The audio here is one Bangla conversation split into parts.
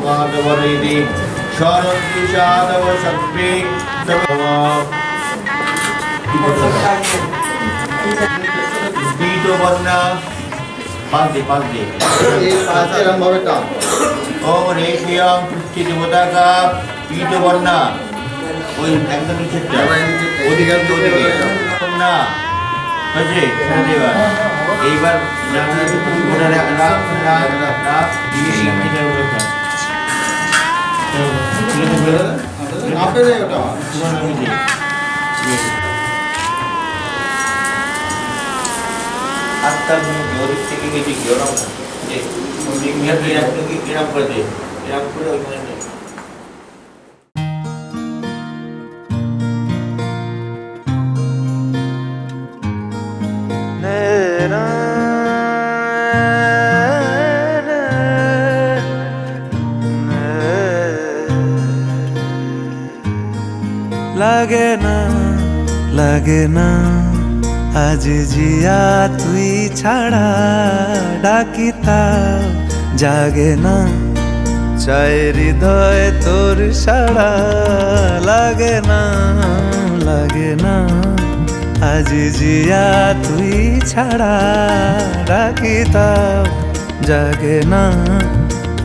माधवरेति शरद्विषादव शक्ति पीतवर्णा पांच दे ओम रेखियम पृथ्वी देवता का पीतवर्णा ওই একদম নিচেরটা অধিকার না বুঝলি এবার এইবার ওটা রাখ আত্মার গরিব থেকে গেছি গরম এরম করে দে এরম করে ওইখানে লাগে না আজ জিয়া তুই ছাড়া ডাকিতা জাগে না চাই হৃদয় তোর সাড়া লাগে না আজ জিয়া তুই ছাড়া ডাকিতা জাগে না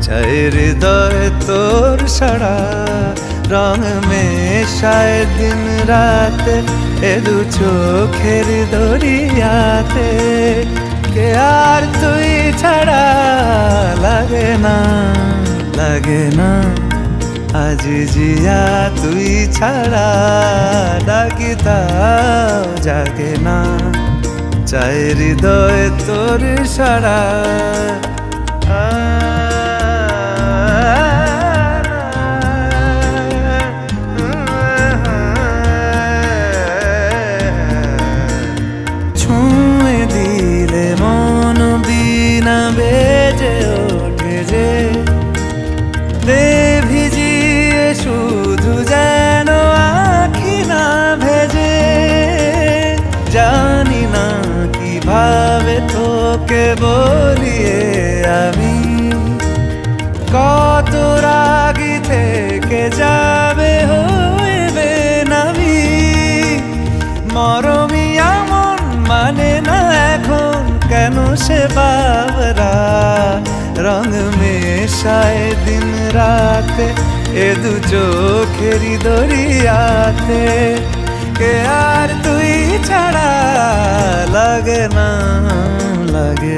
চাই হৃদয় তোর সাড়া রং মেশায় দিন রাত এ দু চোখের দরিয়াতে কে আর তুই ছাড়া লাগে না আজ জিয়া তুই ছাড়া ডাকিতাও জাগে না চাই হৃদয় তোর সাড়া বেজে ওঠে যে রে ভিজিয়ে শুধু যেন আখি না ভেজে জানি না কিভাবে তোকে বলিয়ে আমি কত রাগি থেকে যাবে হইবে নামি মরমি এমন মানে না এখন কেন সে বাবরা রং মেশায় দিন রাতে এ দু চোখেরি দরিয়াতে কে আর তুই ছাড়া লাগে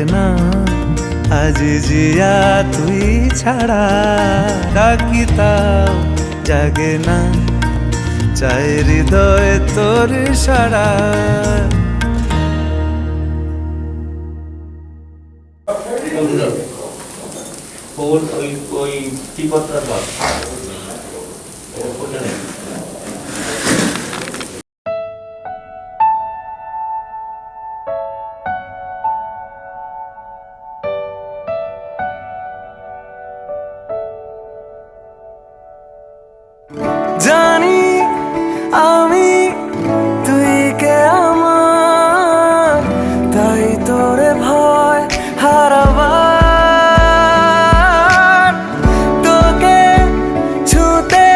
না আজ জিয়া তুই ছাড়া ডাকিতাও জাগে না চাই হৃদয় তোর সাড়া ওই কি করতে পারবো জানি আমি তুই কে আমার তাই তোরে ভয় হারাবার তোকে ছুতে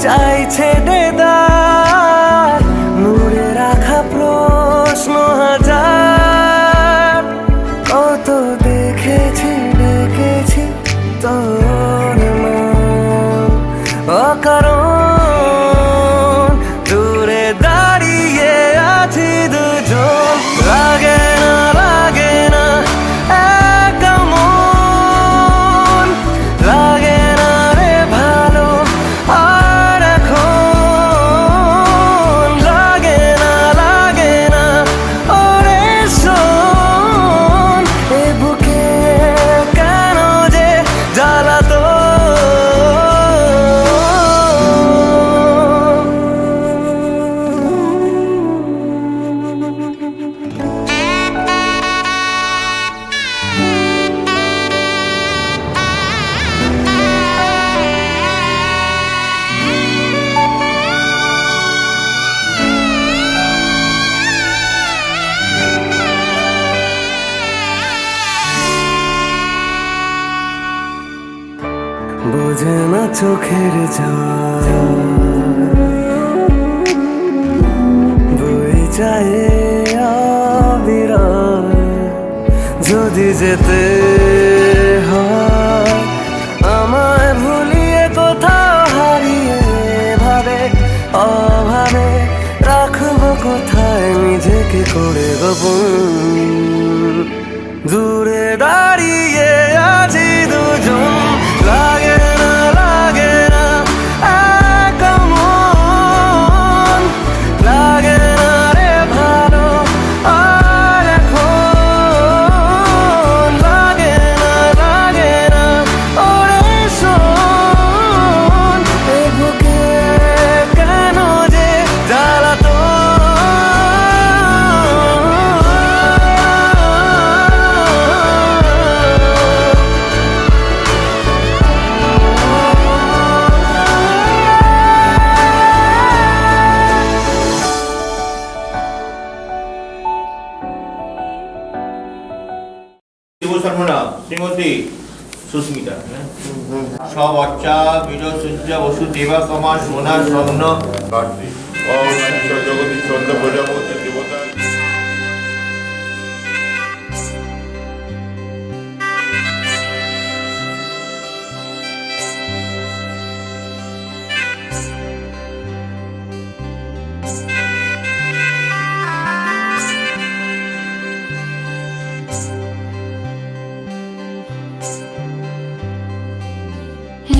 চাইছে দেদার মুড়ে রাখা প্রশ্ন হাজার কত দেখেছি ডেকেছি তোর নাম অকারণ দূরে দাঁড়িয়ে আছি দুজন লাগে না একা মন লাগে না রে ভালো আর এখন বোঝে না চোখের জল বই যায় অবিরাম যদি যেতে হয় আমায় ভুলিয়ে কোথাও হারিয়ে ভাবে অভাবে রাখবো কোথায় নিজেকে করে গোপন দূরে দাঁড়িয়ে আছি দুজন লাগে না এক মন লাগে না রে ভালো আর এখন লাগে না ওরে শোন এ বুকে কেন যে জ্বালাতো শিব শর্মা শ্রীমতী সুস্মিতা সব অর্চা বীর সূর্য বসুদেবা কমা সোনা স্বর্ণ কার্তিক ঈশ্বর জগদীশ চন্দ্র প্রজাপতি দেবতা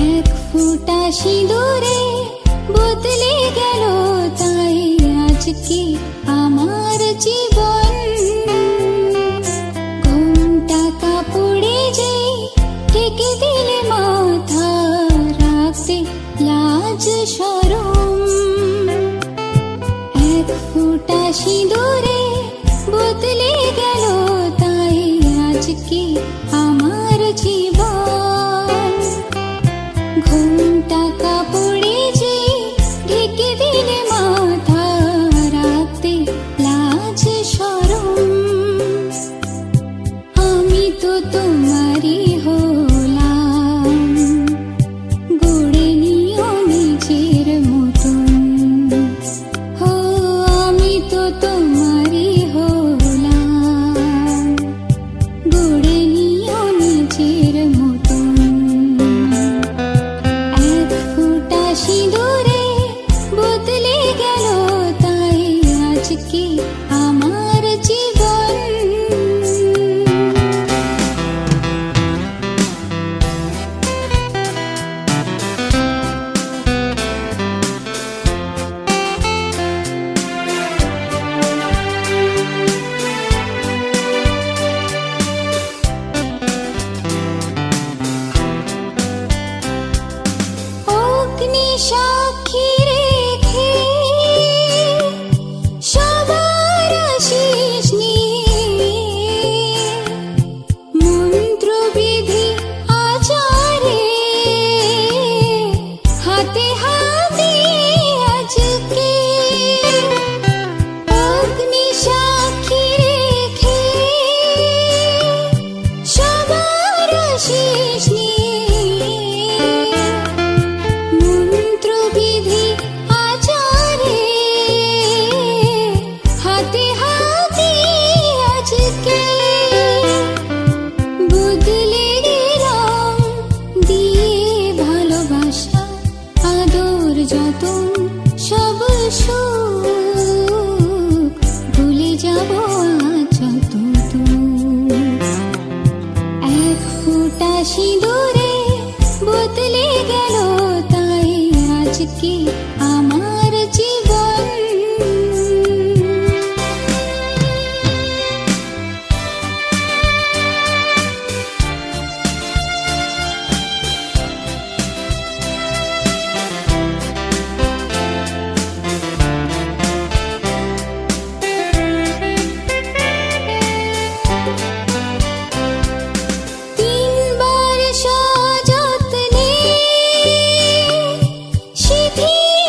এক ফোঁটা সিঁদুরে বদলে গেল তাই আজকে আমার জীবন ঘুমটা কাপড়ে যে ঢেকে দিলে মাথা রাখতে লাজ শরম এক ফোঁটা সিঁদুরে বদলে গেল তাই আজকে আমার জীবন ঘুমটা কাপড়ে যে ঢেকে দিলে মাথা রাখতে লাজ শরম আমি তো তোমারই হলাম গড়ে নিও নিজের মতন হো আমি তো তোমারই হলাম গড়ে নিও নিজের মতন এক ফোঁটা সিঁদুরে বদলে গেল তাই আজকে আমার জীবন অগ্নি সাক্ষী রেখে সবার আশিস নিয়ে মন্ত্রবিধি আচারে হাতে হাতে আজকে অগ্নি সাক্ষী রেখে সবার আশিস নিয়ে মন্ত্রবিধি আচারে হাতে হাতে আজকে বদলে গেলাম দিয়ে ভালোবাসা আদর যতন সব সুখ ভুলে যাব আজ যত এক ফোঁটা সিঁদুরে বদলে গেল তাই আজকে আমার জীবন তিনবার সযত্নে শিথিল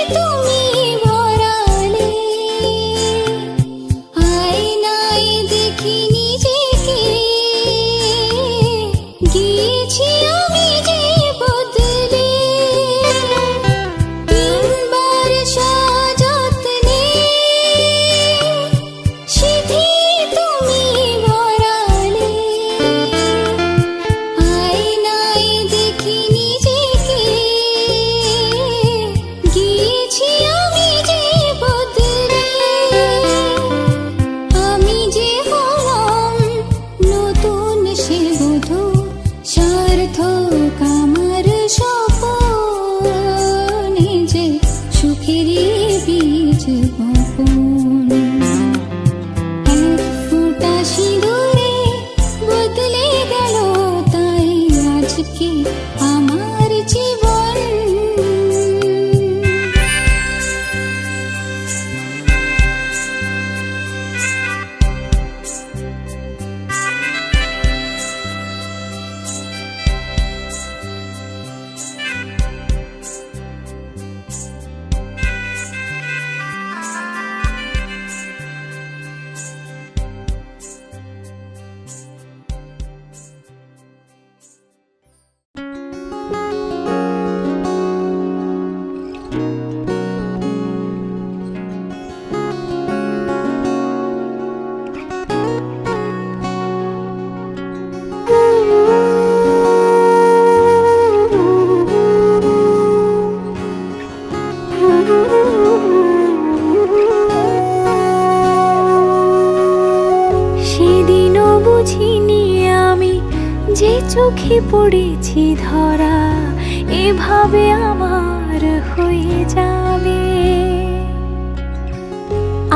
এভাবে আমার হয়ে যাবে।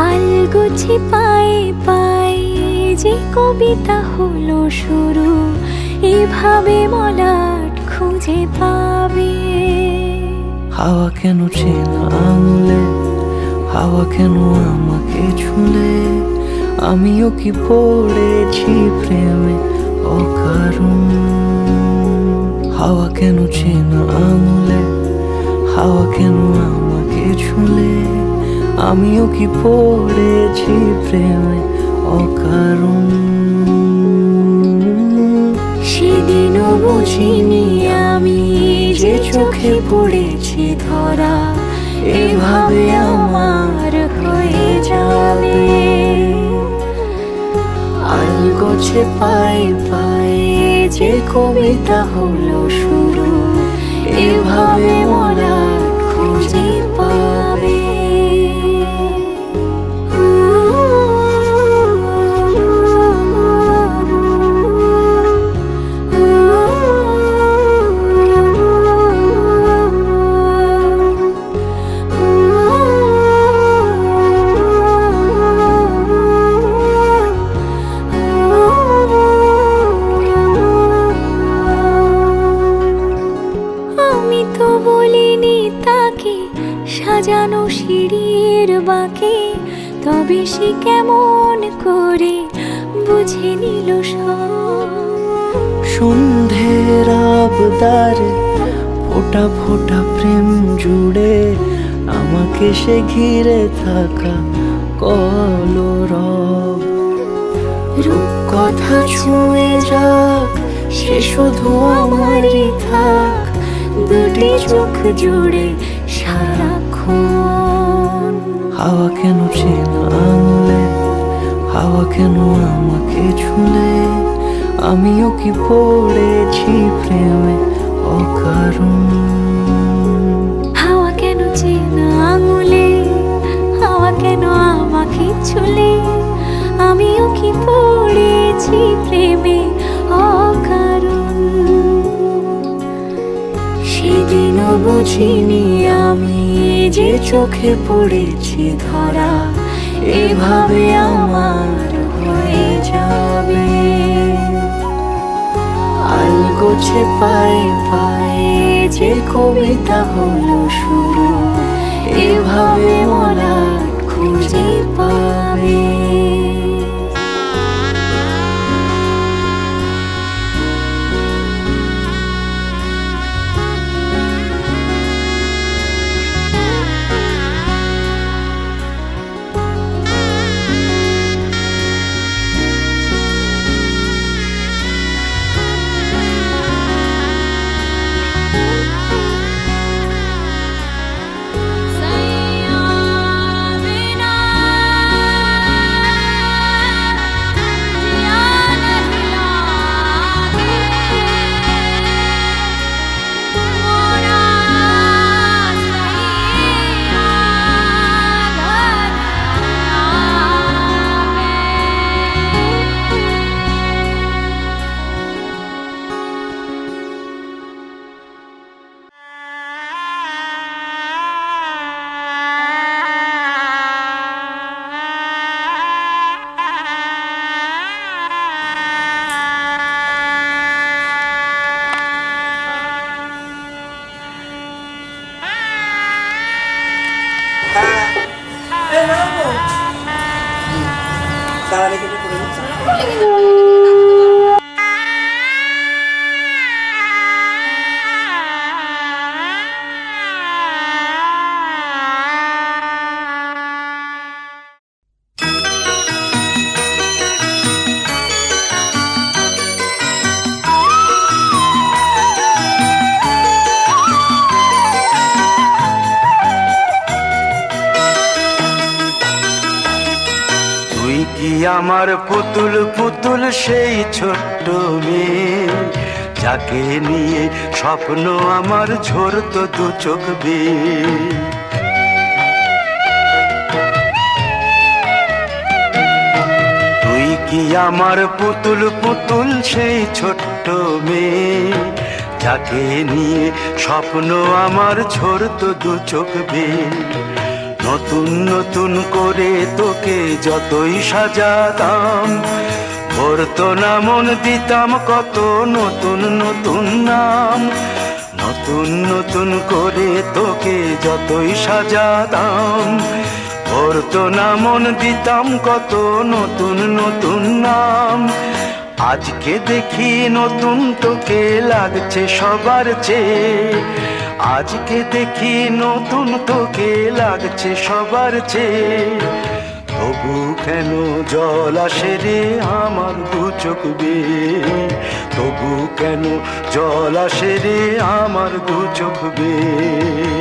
আলগোছে পায়ে পায়ে যে কবিতা হলো শুরু, এভাবে মলাট খুঁজে পাবে। হাওয়া কেন চেনা আঙুলে, হাওয়া কেন আমাকে ছুলে, আমিও কি পড়েছি প্রেমে অকারণ। হাওয়া কেন চেনা আঙুলে, হাওয়া কেন আমাকে ছুলে, আমিও কি পড়েছি প্রেমে অকারণ। সেদিনও বুঝিনি আমি যে চোখে পড়েছি ধরা, এভাবে আমার হয়ে যাবে। আলগোছে পায়ে পায়ে যে কবিতা হলো শুরু, এভাবে মোরা খুঁজে পাবে। সাজানো সিঁড়ির বাঁকে, তবে সে কেমন করে বুঝে নিল সব। সন্ধ্যের আবদারে ফোটা ফোটা প্রেম জুড়ে, আমাকে সে ঘিরে থাকা কলরব। রূপকথা ছুঁয়ে যাক, সে শুধু আমারই থাক, দুটি চোখ জুড়ে সারাক্ষণ। হাওয়া কেন চেনা আঙুলে, হাওয়া কেন আমাকে ছুলে, আমিও কি পড়েছি প্রেমে অকারণ। হাওয়া কেন চেনা আঙুলে, হাওয়া কেন আমাকে ছুলে, আমিও কি পড়েছি প্রেমে অকারণ। সেদিনও বুঝিনি আমি যে চোখে পড়েছি ধরা, এভাবে আমার হয়ে যাবে। আলগোছে পায়ে পায়ে যে কবিতা হলো শুরু, এভাবে মোরা খুঁজে পাবে। আমার পুতুল পুতুল সেই ছোট্ট মেয়ে, যাকে নিয়ে স্বপ্ন আমার ঝরতো দু চোখ বেয়ে। তুই কি আমার পুতুল পুতুল সেই ছোট্ট মেয়ে, যাকে নিয়ে স্বপ্ন আমার ঝরতো দু চোখ বেয়ে। নতুন নতুন করে তোকে যতই সাজাতাম, ভরতো না মন, দিতাম কত নতুন নতুন নাম। নতুন নতুন করে তোকে যতই সাজাতাম, ভরতো না মন, দিতাম কত নতুন নতুন নাম। আজকে দেখি নতুন তোকে লাগছে সবার চেয়ে, আজকে দেখি নতুন তোকে লাগছে সবার চেয়ে। তবু কেন জল আসে রে আমার দু চোখ বেয়ে, তবু কেন জল আসে রে আমার দু চোখ বেয়ে।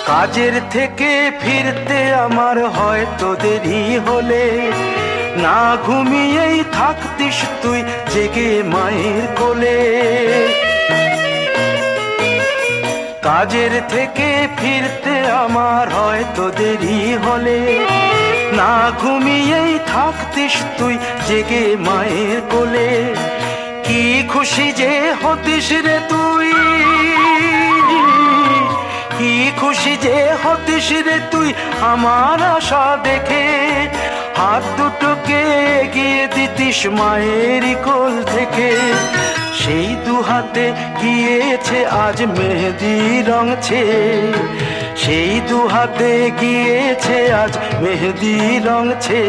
কাজের থেকে ফিরতে আমার হয়তো দেরি হলে, না ঘুমিয়েই থাকতিস তুই জেগে মায়ের কোলে। কাজের থেকে ফিরতে আমার হয়তো দেরি হলে, না ঘুমিয়েই থাকতিস তুই জেগে মায়ের কোলে। কি খুশি যে হতিস রে তুই, কি খুশি যে হতিস রে তুই আমার আশা দেখে। হাত দুটোকে এগিয়ে দিতিস মায়ের কোল থেকে, সেই দু হাতে গিয়েছে আজ মেহেদি রঙছে, সেই দু হাতে গিয়েছে আজ মেহেদি রঙছে।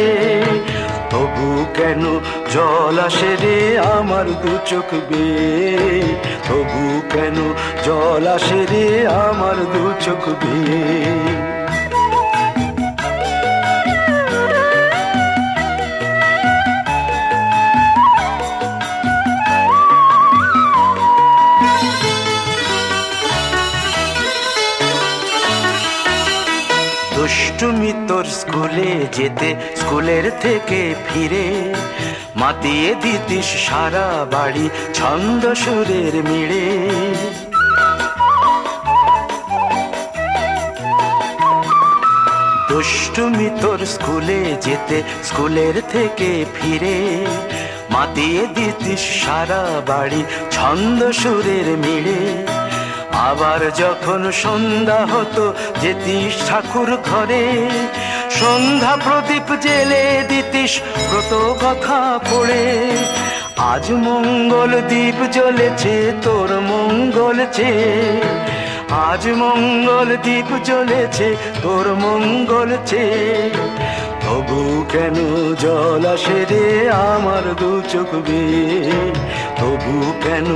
তবু কেন জল আসে রে আমার দু চোখ বেয়ে, তবু কেন জল আসে রে আমার দু চোখ বেয়ে। দুষ্টুমি তোর স্কুলে যেতে, স্কুলের থেকে ফিরে মাতিয়ে দিতিস সারা বাড়ি ছন্দ সুরের মিড়ে। দুষ্টুমি তোর স্কুলে যেতে, স্কুলের থেকে ফিরে মাতিয়ে দিতিস সারা বাড়ি ছন্দ সুরের মিড়ে। আবার যখন সন্ধ্যা হতো যেতিস ঠাকুর ঘরে, সন্ধ্যা প্রদীপ জেলে দিতিস ব্রত কথা পড়ে। আজ মঙ্গল দ্বীপ জ্বলেছে তোর মঙ্গল চেয়ে, আজ মঙ্গল দ্বীপ জ্বলেছে তোর মঙ্গল চেয়ে। তবু কেন জল আসে রে আমার দু চোখ বেয়ে, তবু কেন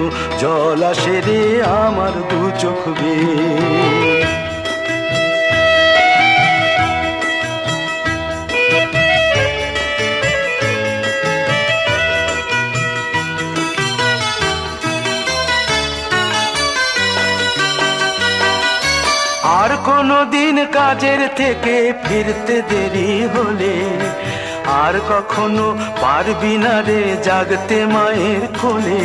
জল আসে রে আমার দু চোখ বেয়ে। আর কোনো দিন কাজের থেকে ফিরতে দেরি হলে, আর কখনো পারবি না রে জাগতে মায়ের কোলে।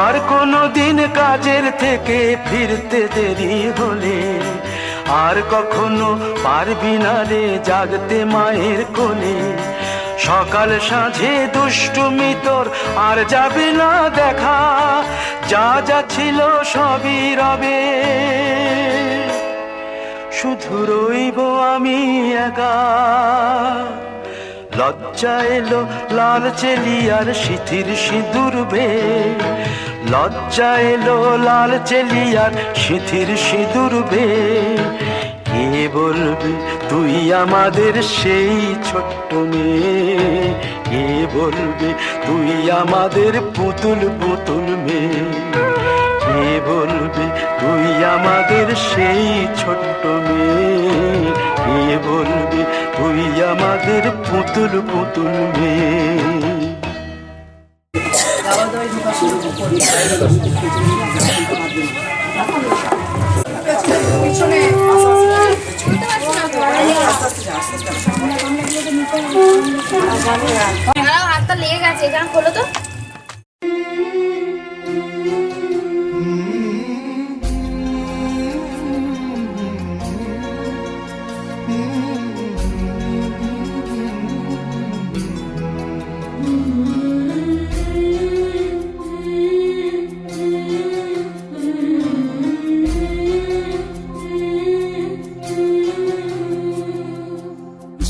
আর কোনো দিন কাজের থেকে ফিরতে দেরি হলে, আর কখনো পারবি না রে জাগতে মায়ের কোলে। সকাল সাঁঝে দুষ্টুমি তোর আর যাবে না দেখা, যা যা ছিল সবই রবে, শুধু রইব আমি একা। লজ্জা এলো লাল চেলিয়ার সিথির সিঁদুর বেয়ে, লজ্জা এলো লাল চেলিয়ার সিথির সিঁদুর বেয়ে। কে বলবি তুই আমাদের সেই ছোট্ট মেয়ে, কে বলবি তুই আমাদের পুতুল পুতুল মেয়ে, কে বলবি তুই আমাদের সেই ছোট্ট মেয়ে, কে বলবি তুই আমাদের পুতুল পুতুল মেয়ে। পিছনে দাঁড়াও, হাতটা লেগে গেছে, এখানে খোলো তো।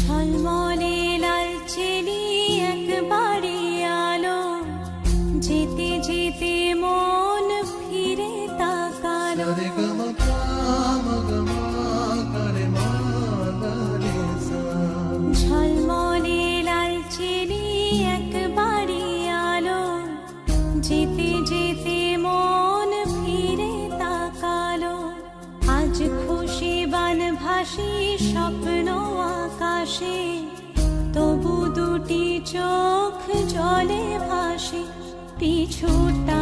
ঝলমলে লালচেলি একবারে আলো, যেতে যেতে মন ফিরে তাকালো। ঝলমলে লালচেলি একবারে আলো, যেতে যেতে মন ফিরে তাকালো। আজ খুশি বানভাসি স্বপ্ন আকাশে, তবু দুটি চোখ জলে ভাসে। পিছুটা